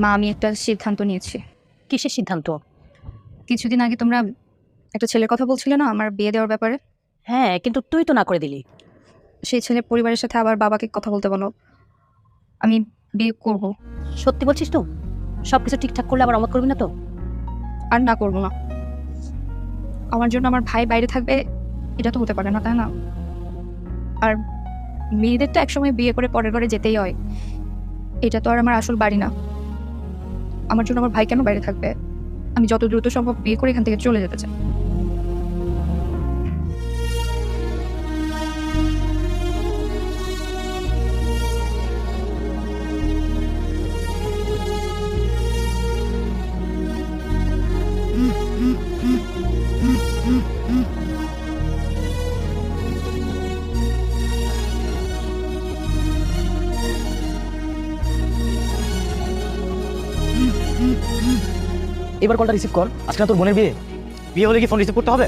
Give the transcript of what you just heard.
মা, আমি একটা সিদ্ধান্ত নিয়েছি। কিসের সিদ্ধান্ত? কিছুদিন আগে তোমরা একটা ছেলের কথা বলছিলে না আমার বিয়ে দেওয়ার ব্যাপারে? হ্যাঁ, কিন্তু তুই তো না করে দিলি। সেই ছেলের পরিবারের সাথে আবার বাবাকে কথা বলতে বলো। আমি বিয়ে করব। সত্যি বলছিস তো? সবকিছু ঠিকঠাক করলে আবার অবাক করবি না তো? আর না করবো না। আমার জন্য আমার ভাই বাইরে থাকবে, এটা তো হতে পারে না, তাই না? আর মেয়েদের তো একসময় বিয়ে করে পরের ঘরে যেতেই হয়। এটা তো আর আমার আসল বাড়ি না। আমার জন্য আমার ভাই কেন বাইরে থাকবে? আমি যত দ্রুত সম্ভব বিয়ে করে এখান থেকে চলে যেতে চাই। এবার কলটা রিসিভ কর। আজকে না তোর বোনের বিয়ে, বিয়ে হলে কি ফোন রিসিভ করতে হবে?